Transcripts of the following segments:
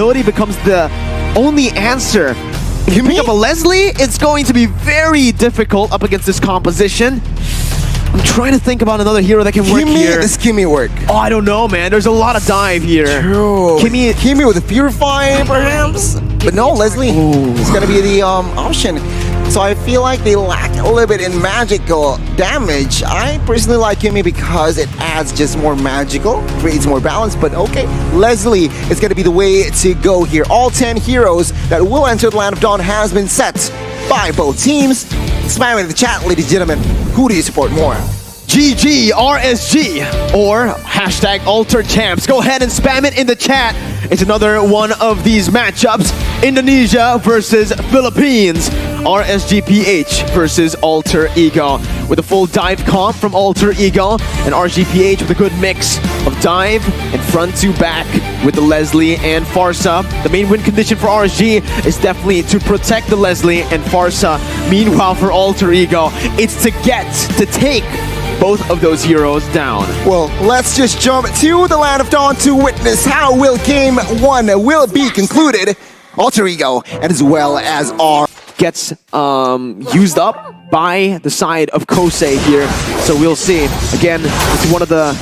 ability becomes the only answer. If you pick up a Leslie, it's going to be very difficult up against this composition. I'm trying to think about another hero that can work here. Does Kimmy work? Oh, I don't know, man. There's a lot of dive here. True. Kimmy with a Purify, perhaps? But no, Leslie. It's going to be the option. So I feel like they lack a little bit in magical damage. I personally like Kimmy because it adds just more magical, creates more balance, but okay. Leslie is going to be the way to go here. All 10 heroes that will enter the Land of Dawn has been set by both teams. Spam it in the chat, ladies and gentlemen. Who do you support more? GG, RSG, or hashtag Alter Champs. Go ahead and spam it in the chat. It's another one of these matchups. Indonesia versus Philippines. RSGPH versus Alter Ego. With a full dive comp from Alter Ego, and RGPH with a good mix of dive and front to back with the Leslie and Farsa. The main win condition for RSG is definitely to protect the Leslie and Farsa. Meanwhile, for Alter Ego, it's to take both of those heroes down. Well, let's just jump to the Land of Dawn to witness how will Game 1 will be concluded. Alter Ego, and as well as R gets used up by the side of Kosei here. So we'll see. Again, it's one of the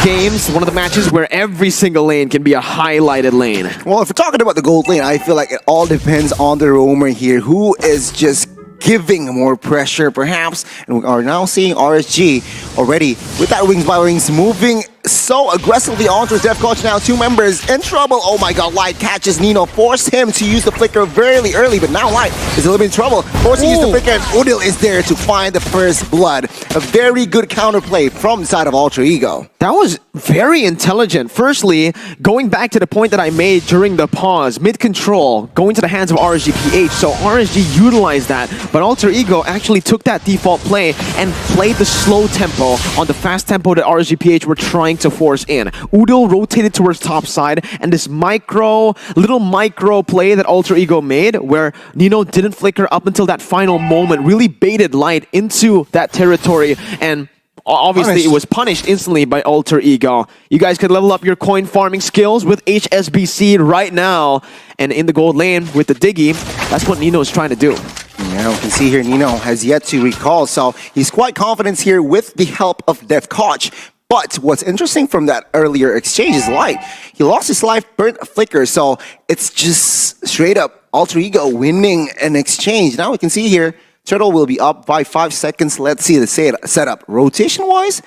games, one of the matches where every single lane can be a highlighted lane. Well, if we're talking about the gold lane, I feel like it all depends on the roamer here, who is just giving more pressure perhaps, and we are now seeing RSG already with that Wings by Wings moving so aggressively onto Death Coach. Now 2 members in trouble. Oh my god, Light catches Nino, forced him to use the flicker very early, but now Light is a little bit in trouble, forced to use the flicker, and Udil is there to find the first blood. A very good counterplay from the side of Alter Ego. That was very intelligent. Firstly, going back to the point that I made during the pause, mid-control, going to the hands of RSGPH, so RSG utilized that, but Alter Ego actually took that default play and played the slow tempo on the fast tempo that RSGPH were trying to force in. Udil rotated towards top side, and this little micro play that Alter Ego made, where Nino didn't flicker up until that final moment, really baited Light into that territory, and obviously it was punished instantly by Alter Ego. You guys can level up your coin farming skills with HSBC right now, and in the gold lane with the Diggy, that's what Nino is trying to do. Yeah, we can see here Nino has yet to recall, so he's quite confident here with the help of Death Koch. But what's interesting from that earlier exchange is Light. He lost his life burnt flicker, so it's just straight up Alter Ego winning an exchange. Now we can see here, Turtle will be up by 5 seconds. Let's see the setup. Rotation-wise,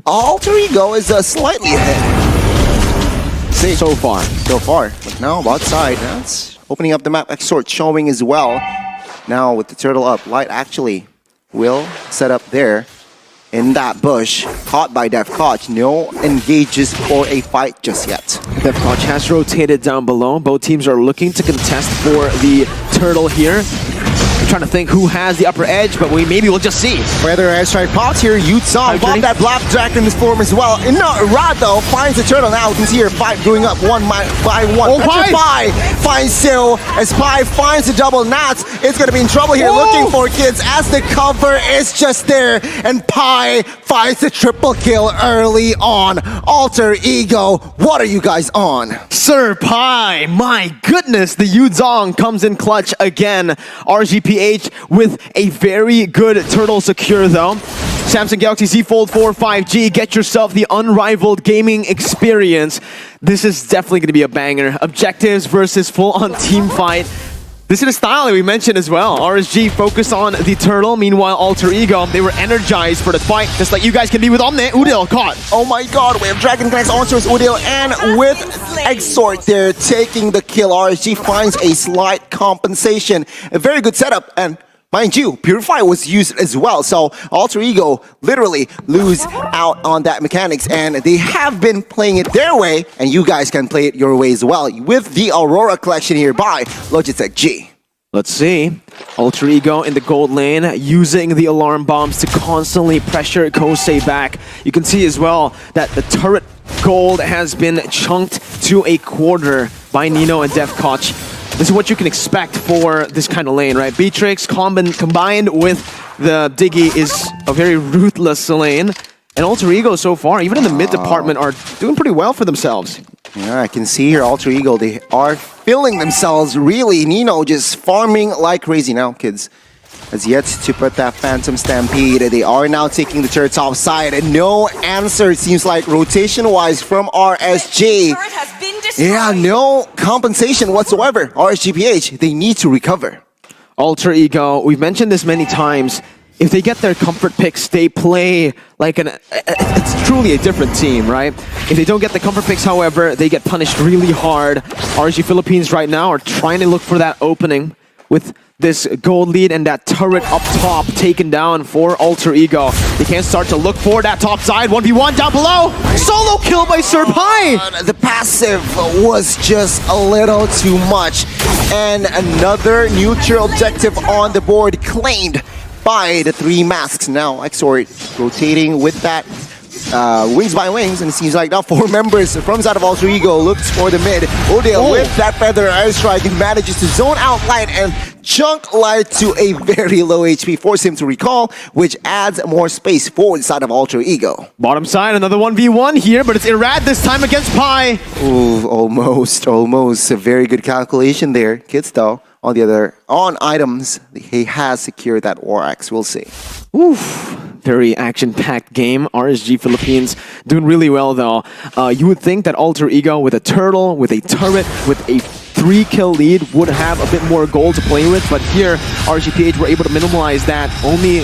Alter Ego is slightly ahead. See. So far. But now outside, that's opening up the map. Exort showing as well. Now with the Turtle up, Light actually will set up there in that bush, caught by Death Koch. No engages for a fight just yet. Death Koch has rotated down below. Both teams are looking to contest for the Turtle here. I'm trying to think who has the upper edge, but maybe we'll just see. Whether airstrike pops here, Yutsong pop that Black Dragon in this form as well. Rad though finds the Turtle now. You can see here fight brewing up one by one. Oh, Pi finds Sil as Pi finds the double Nats. It's gonna be in trouble here looking for kids as the cover is just there, and Pi finds the triple kill early on. Alter Ego, what are you guys on? Sir Pi, my goodness, the Yuzong comes in clutch again. RGPH with a very good Turtle secure though. Samsung Galaxy Z Fold 4 5G, get yourself the unrivaled gaming experience. This is definitely going to be a banger. Objectives versus full-on team fight. This is the style that we mentioned as well. RSG focused on the Turtle, meanwhile Alter Ego, they were energized for the fight, just like you guys can be with Omne. Udil caught. Oh my god, we have Dragon connects onto his Udil, and with Exort there taking the kill. RSG finds a slight compensation. A very good setup, and mind you, Purify was used as well, so Alter Ego literally lose out on that mechanics, and they have been playing it their way, and you guys can play it your way as well with the Aurora collection here by Logitech G. Let's see. Alter Ego in the gold lane, using the alarm bombs to constantly pressure Kosei back. You can see as well that the turret gold has been chunked to a quarter by Nino and Death Koch. This is what you can expect for this kind of lane, right? Beatrix combined with the Diggy is a very ruthless lane. And Alter Ego so far, even in the mid department, are doing pretty well for themselves. Yeah, I can see here, Alter Ego, they are filling themselves really. Nino just farming like crazy now, kids. Has yet to put that Phantom Stampede. They are now taking the turret top side, and no answer, it seems like, rotation-wise from RSG. Yeah, no compensation whatsoever. RSGPH, they need to recover. Alter Ego, we've mentioned this many times. If they get their comfort picks, they play like it's truly a different team, right? If they don't get the comfort picks, however, they get punished really hard. RSG Philippines right now are trying to look for that opening with this gold lead and that turret up top taken down for Alter Ego. They can start to look for that top side. 1v1 down below. Solo kill by Serpai. The passive was just a little too much. And another neutral objective on the board claimed by the 3 masks. Now Exort rotating with that wings by wings, and it seems like now 4 members from side of Alter Ego looks for the mid. Odell with that feather airstrike and manages to zone out Light and chunk Light to a very low HP, force him to recall, which adds more space for the side of Alter Ego. Bottom side, another 1v1 here, but it's Irad this time against Pi. Ooh, almost. A very good calculation there. Kids though, on the other, on items, he has secured that War Axe. We'll see. Oof. Very action-packed game. RSG Philippines doing really well though. You would think that Alter Ego with a turtle, with a turret, with a 3-kill lead would have a bit more gold to play with, but here RGPH were able to minimize that only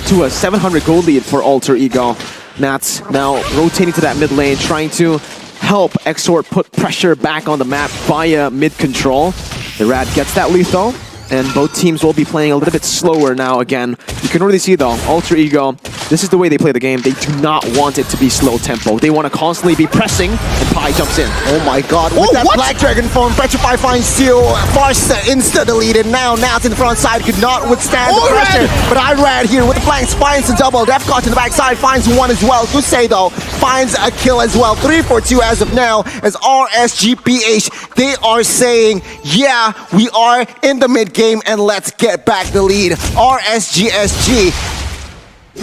to a 700 gold lead for Alter Ego. Nats now rotating to that mid lane, trying to help Exort put pressure back on the map via mid control. The Rad gets that lethal, and both teams will be playing a little bit slower now again. You can really see though, Alter Ego, this is the way they play the game. They do not want it to be slow tempo. They want to constantly be pressing, and Pi jumps in. Oh my god, with that Black Dragon form, Petrify finds Steel, Farsa insta-deleted. Now Nats in the front side could not withstand the pressure. But Irad here with the flanks finds the double. Defcott in the backside finds one as well. Good say though, finds a kill as well. 3 for 2 as of now, as RSGPH, they are saying, yeah, we are in the mid game and let's get back the lead. RSGSG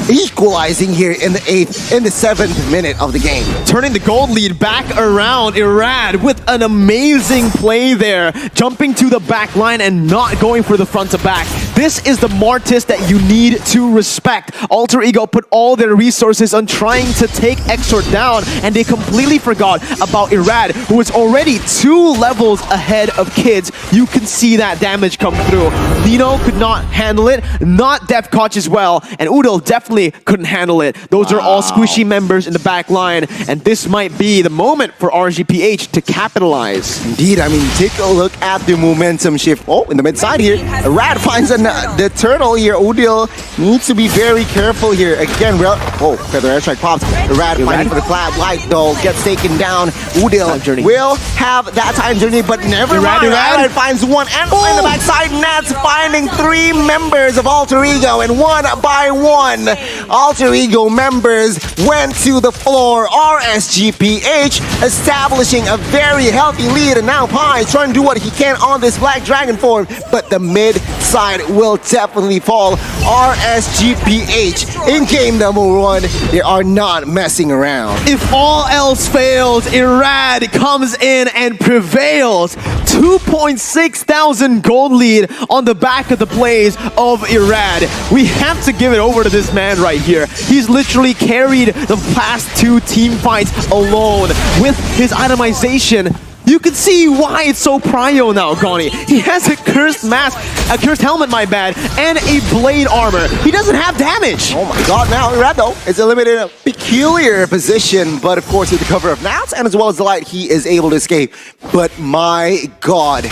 equalizing here in the 7th minute of the game. Turning the gold lead back around. Irad with an amazing play there, jumping to the back line and not going for the front to back. This is the Martis that you need to respect. Alter Ego put all their resources on trying to take Exort down, and they completely forgot about Irad, who is already 2 levels ahead of Kids. You can see that damage come through. Nino could not handle it, not Defcotch as well, and Udal definitely couldn't handle it. Those are all squishy members in the back line, and this might be the moment for RGPH to capitalize. Indeed, I mean, take a look at the momentum shift. Oh, in the mid side here, Rad finds the turtle here. Udil needs to be very careful here. Again, feather airstrike pops. Rad fighting for the flat. Light though gets taken down. Udil will have that time journey, but never mind. Rad finds one, and in the backside, Nats finding 3 members of Alter Ego, and one by one, Alter Ego members went to the floor. RSGPH establishing a very healthy lead, and now Pi trying to do what he can on this Black Dragon form, but the mid side will definitely fall. RSGPH in game number 1, they are not messing around. If all else fails, Irad comes in and prevails. 2.6 thousand gold lead on the back of the plays of Irad. We have to give it over to this man right here. He's literally carried the past 2 team fights alone with his itemization. You can see why it's so prio now, Goni. He has a cursed mask, a cursed helmet, my bad, and a blade armor. He doesn't have damage. Oh my god, now Irad though is eliminated in a peculiar position, but of course with the cover of Nats and as well as the light, he is able to escape. But my god,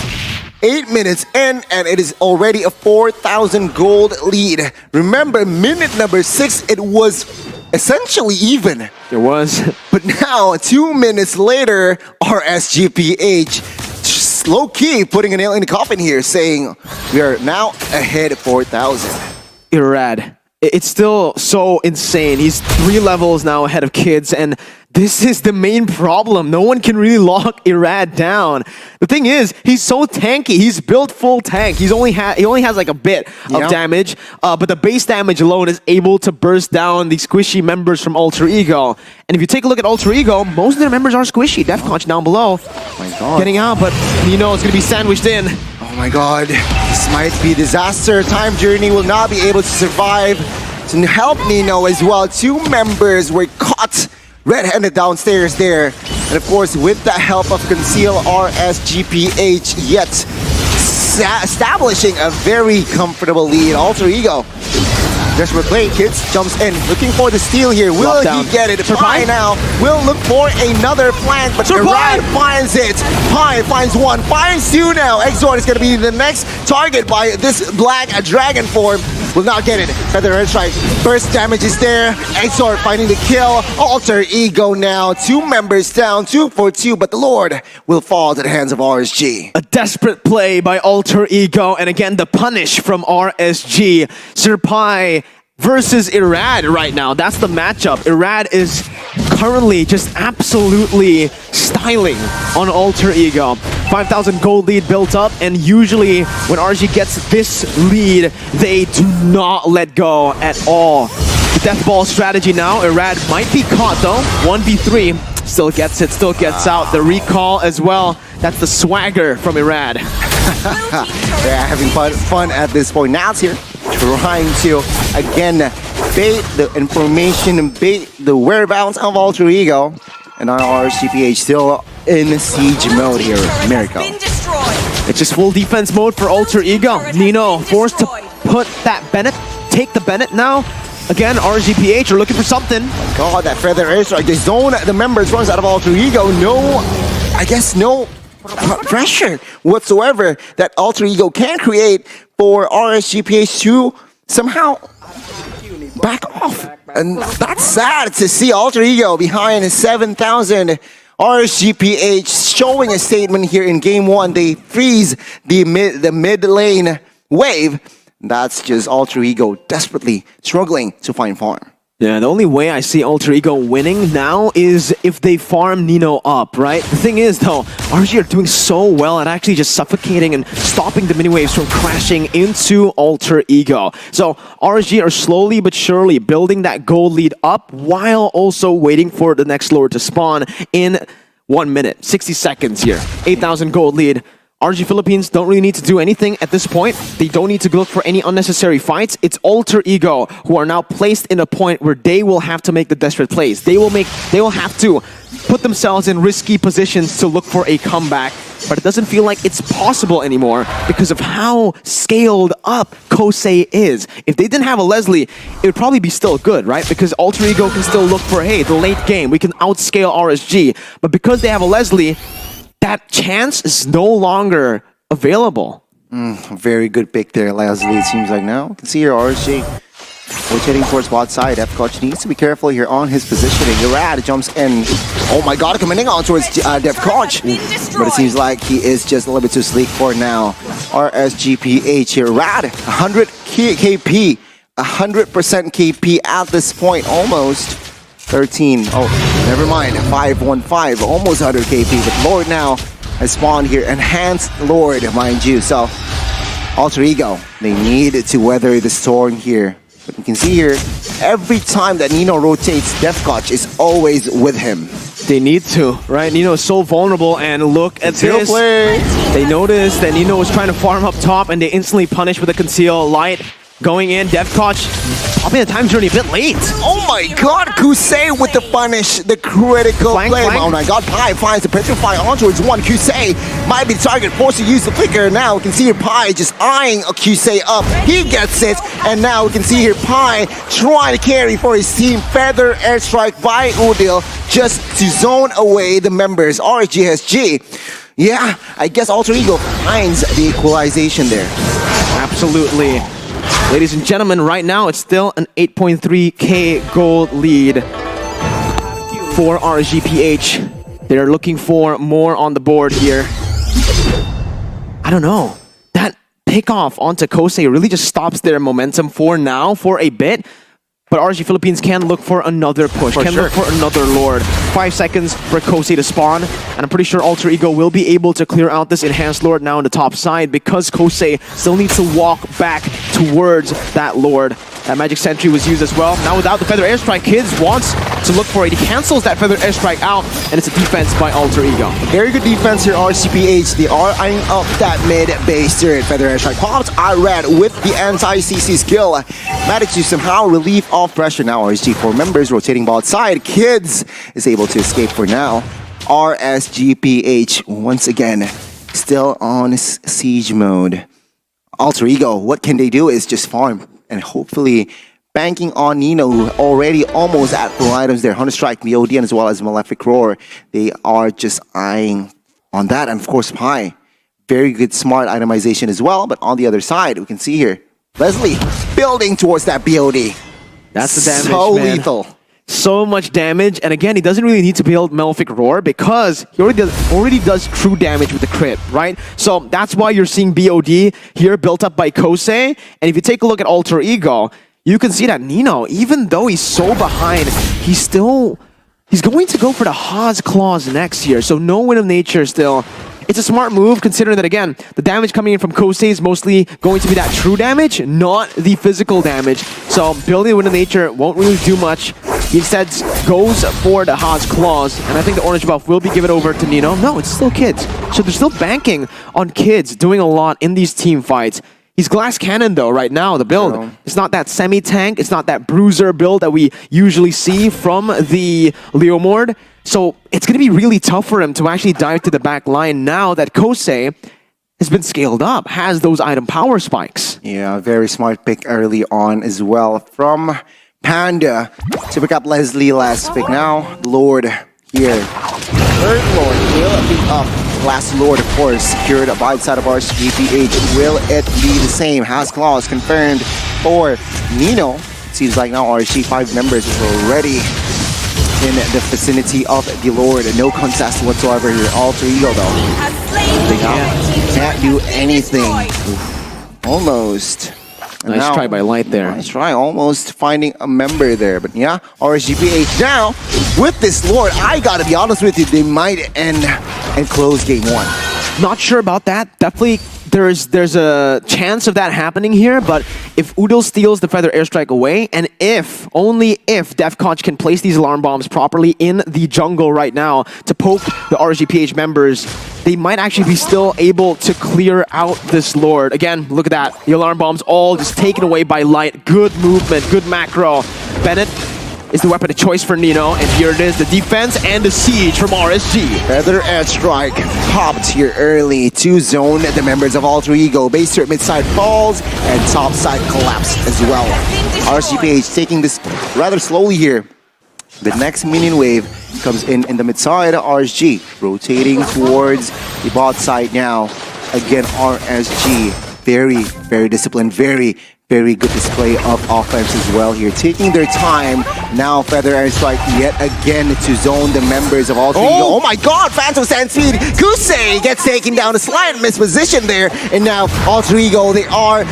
8 minutes in, and it is already a 4,000 gold lead. Remember, minute number 6, it was essentially even. It was. But now, 2 minutes later, RSGPH just low-key putting a nail in the coffin here, saying we are now ahead 4,000. Irad. It's still so insane. He's 3 levels now ahead of Kids, and This is the main problem. No one can really lock Irad down. The thing is, he's so tanky. He's built full tank. He only has like a bit of damage, but the base damage alone is able to burst down the squishy members from Alter Ego. And if you take a look at Alter Ego, most of their members are squishy. Defconch down below, My God. getting out, but Nino is going to be sandwiched in. Oh my God, this might be disaster. Time Journey will not be able to survive. To help Nino as well, 2 members were caught red-handed downstairs there. And of course, with the help of Conceal RSGPH, yet establishing a very comfortable lead. Alter Ego. Desperate play, kids jumps in, looking for the steal here. Will he get it? Pi now will look for another flank, but Irad finds it. Pi finds 1, finds 2 now. Exor is going to be the next target by this black dragon form. Will not get it. Feather Airstrike. Burst damage is there. Exor finding the kill. Alter Ego now. 2 members down. 2 for 2. But the Lord will fall to the hands of RSG. A desperate play by Alter Ego. And again, the punish from RSG. Sir Pai versus Irad right now. That's the matchup. Irad is currently just absolutely styling on Alter Ego. 5,000 gold lead built up, and usually when RG gets this lead, they do not let go at all. The death ball strategy now. Irad might be caught though. 1v3. Still gets it, still gets out. The recall as well. That's the swagger from Irad. They're having fun at this point. Now it's here. Trying to, again, bait the information and bait the whereabouts of Alter Ego. And our RSGPH still in siege mode here. Miracle. It's just full defense mode for Alter Ego. Nino forced to put that Bennett, take the Bennett now. Again, RSGPH are looking for something. God, that Feather Airstrike. The zone, the members runs out of Alter Ego. No, I guess no pressure whatsoever that Alter Ego can create for RSGPH to somehow back off. And that's sad to see Alter Ego behind 7,000. RSGPH showing a statement here in game 1. They freeze the mid lane wave. That's just Alter Ego desperately struggling to find farm. Yeah, the only way I see Alter Ego winning now is if they farm Nino up, right? The thing is, though, RG are doing so well at actually just suffocating and stopping the mini-waves from crashing into Alter Ego. So RG are slowly but surely building that gold lead up while also waiting for the next lord to spawn in 1 minute, 60 seconds here. 8,000 gold lead. RG Philippines don't really need to do anything at this point. They don't need to look for any unnecessary fights. It's Alter Ego who are now placed in a point where they will have to make the desperate plays. They will have to put themselves in risky positions to look for a comeback. But it doesn't feel like it's possible anymore because of how scaled up Kosei is. If they didn't have a Leslie, it would probably be still good, right? Because Alter Ego can still look for, hey, the late game, we can outscale RSG. But because they have a Leslie, that chance is no longer available. Very good pick there, Leslie, it seems like now. You can see here RSG rotating towards bot side. F-Coach needs to be careful here on his positioning. Irad jumps in. Oh my God, coming on towards Def-Coach. But it seems like he is just a little bit too sleek for now. RSGPH here. Irad, 100 KP. 100% KP at this point, almost. 13. Oh, never mind. 515. Almost 100 KP. But Lord now has spawned here. Enhanced Lord, mind you. So, Alter Ego, they need to weather the storm here. But you can see here, every time that Nino rotates, Def-Coach is always with him. They need to, right? Nino is so vulnerable, and look at this. Play. They noticed that Nino was trying to farm up top, and they instantly punish with a Conceal Light. Going in, Def-Coach popping the time journey a bit late. Oh my God, Kusei with the punish, the critical Flank, play. flank. Oh my God, Pi finds the petrify on towards one. Kusei might be the target, forced to use the flicker. Now we can see here Pi just eyeing a Kusei up. He gets it, and now we can see here Pi trying to carry for his team. Feather airstrike by Udil just to zone away the members. RGSG. Yeah, I guess Alter Ego finds the equalization there. Absolutely. Ladies and gentlemen, right now it's still an 8.3k gold lead for RSGPH. They're looking for more on the board here. I don't know. That pickoff onto Kosei really just stops their momentum for now, for a bit. but RSG Philippines can look for another push, look for another Lord. 5 seconds for Kosei to spawn, and I'm pretty sure Alter Ego will be able to clear out this enhanced Lord now on the top side because Kosei still needs to walk back towards that Lord. That Magic Sentry was used as well. Now without the Feather Airstrike, Kids wants to look for it. He cancels that Feather Airstrike out, and it's a defense by Alter Ego. Very good defense here, RCPH. They are eyeing up that mid-base turret. Feather Airstrike pops. Irad with the anti-CC skill managed to somehow relieve off pressure. Now RSG4 members rotating bot side. Kids is able to escape for now. RSGPH once again still on siege mode. Alter Ego, what can they do is just farm and hopefully banking on Nino, who already almost at full items there. Hunter Strike, BOD, and as well as Malefic Roar. They are just eyeing on that. And of course, Pi. Very good, smart itemization as well. But on the other side, we can see here, Leslie building towards that BOD. That's the damage, so man. lethal. So much damage, and again, he doesn't really need to build Malefic Roar because he already does true damage with the crit, right? So that's why you're seeing BOD here built up by Kosei. And if you take a look at Alter Ego, you can see that Nino, even though he's so behind, he's going to go for the Haas Claws next year. So no Wind of Nature still. It's a smart move considering that, again, the damage coming in from Kosei is mostly going to be that true damage, not the physical damage. So building Wind of Nature won't really do much. He instead goes for the Haas Claws, and I think the orange buff will be given over to Nino. No, it's still Kids. So they're still banking on Kids doing a lot in these team fights. He's Glass Cannon though right now, the build. Yeah. It's not that semi-tank, it's not that bruiser build that we usually see from the Leomord. So it's going to be really tough for him to actually dive to the back line now that Kosei has been scaled up, has those item power spikes. Yeah, very smart pick early on as well from Panda to pick up Leslie last pick. Now, Lord here. Third Lord will be up. Last Lord, of course, secured by the side of RSGPH. Will it be the same? Has Claws confirmed for Nino. Seems like now RSG5 members are already in the vicinity of the Lord. No contest whatsoever here. Alter Ego though. They can't do anything. Oof. Almost. And Nice try by Light there. Nice try, almost finding a member there. But yeah, RSGPH now, with this Lord, I gotta be honest with you, they might end and close game one. Not sure about that. Definitely there's a chance of that happening here, but if Udil steals the Feather Airstrike away, and only if Def Conch can place these alarm bombs properly in the jungle right now to poke the RSGPH members, they might actually be still able to clear out this Lord. Again, look at that. The alarm bombs all just taken away by Light. Good movement, good macro. Bennett is the weapon of choice for Nino, and here it is, the defense and the siege from RSG. Feather Airstrike popped here early to zone the members of Alter Ego. Base turret mid-side falls, and top side collapsed as well. RSGPH taking this rather slowly here. The next minion wave comes in the mid-side. RSG rotating towards the bot side now. Again, RSG very, very disciplined, very good display of offense as well here. Taking their time. Now Feather Airstrike yet again to zone the members of Alter Ego. Oh my god, Phantom Sand Speed! Kusei gets taken down, a slight misposition there. And now Alter Ego, they are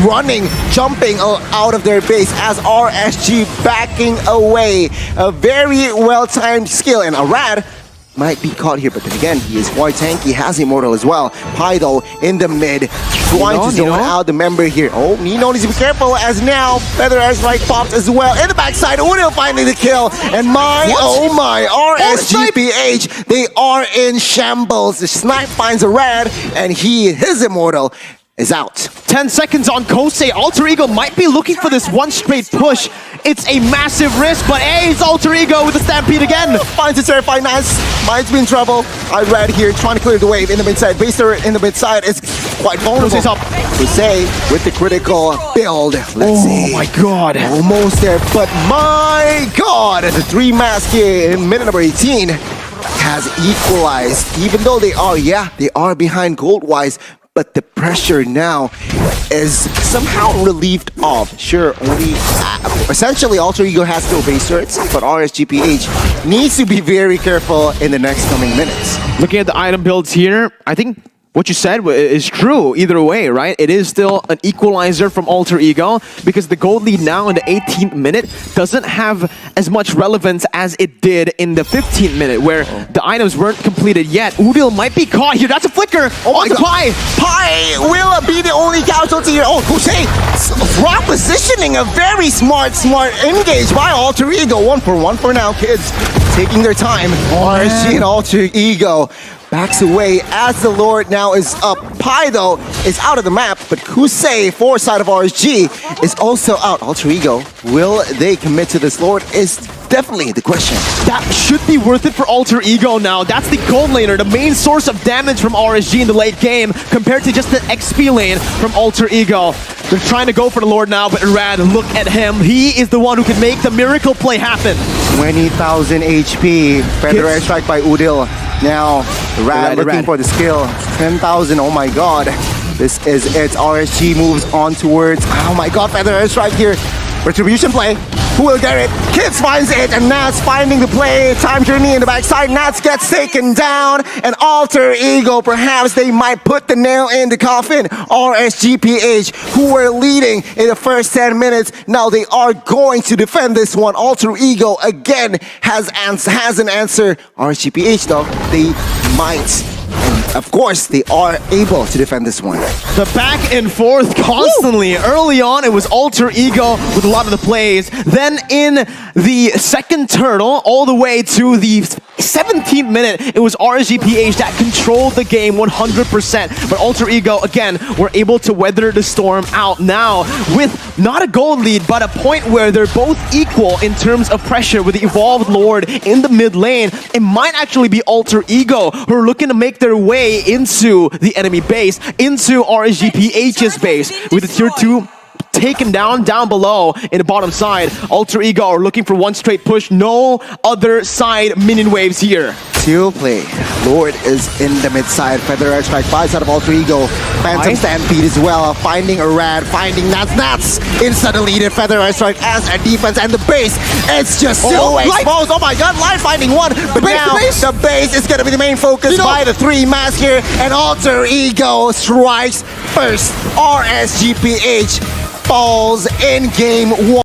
running, jumping out of their base as RSG backing away. A very well-timed skill, and Arad might be caught here, but then again, he is quite tanky, has Immortal as well. Pi though, in the mid, trying to zone out the member here. Oh, Nino needs to be careful as now Feather Airstrike pops as well. In the backside, Udil finding the kill. And oh my, RSGPH, they are in shambles. The snipe finds a Rad, and his Immortal is out. 10 seconds on Kosei. Alter Ego might be looking for this one straight push. It's a massive risk, but hey, it's Alter Ego with the Stampede again. Finds a terrifying Nance. Might be in trouble. I read here, trying to clear the wave in the mid-side. Base turret in the mid-side is quite vulnerable. Kosei's up. Kosei with the critical build. Let's see. Oh my god. Almost there, but my god. The 3 mask here in minute number 18 has equalized. Even though they are behind gold-wise, but the pressure now is somehow relieved of. Sure, only essentially Alter Ego has no base turrets, but RSGPH needs to be very careful in the next coming minutes. Looking at the item builds here, I think What you said is true either way, right? It is still an equalizer from Alter Ego because the gold lead now in the 18th minute doesn't have as much relevance as it did in the 15th minute where the items weren't completed yet. Udil might be caught here. That's a flicker. Oh my God. Pi. Pi will be the only casualty here. Oh, Hussein, raw positioning, a very smart engage by Alter Ego. 1 for now, kids. Taking their time. RSG and Alter Ego backs away as the Lord now is up. Pi, though, is out of the map, but Kusei, foresight of RSG, is also out. Alter Ego, will they commit to this Lord is definitely the question. That should be worth it for Alter Ego now. That's the gold laner, the main source of damage from RSG in the late game compared to just the XP lane from Alter Ego. They're trying to go for the Lord now, but Rad, look at him. He is the one who can make the miracle play happen. 20,000 HP. Feather Airstrike by Udil. Now, Rad looking for the skill. 10,000, oh my God. This is it. RSG moves on towards, oh my God, Feather Airstrike here. Retribution play. Who will get it? Kids finds it, and Nats finding the play. Time journey in the backside. Nats gets taken down, and Alter Ego, perhaps they might put the nail in the coffin. RSGPH, who were leading in the first 10 minutes, now they are going to defend this one. Alter Ego again has an answer. RSGPH though, they might. And of course, they are able to defend this one. The back and forth constantly. Woo! Early on, it was Alter Ego with a lot of the plays. Then in the second turtle, all the way to the 17th minute, it was RSGPH that controlled the game 100%. But Alter Ego, again, were able to weather the storm out now with not a gold lead, but a point where they're both equal in terms of pressure with the Evolved Lord in the mid lane. It might actually be Alter Ego who are looking to make their way into the enemy base, into RSGPH's base with the tier 2 taken down below in the bottom side. Alter Ego are looking for one straight push. No other side minion waves here. Teal play. Lord is in the mid side. Feather Airstrike buys out of Alter Ego. Phantom Stampede as well. Finding a Rad. Finding Nats. Inside deleted. Feather Airstrike as a defense. And the base. It's just so exposed. Oh my God. Live finding one. But now the base is going to be the main focus by the 3 mask here. And Alter Ego strikes first. RSGPH falls in game 1.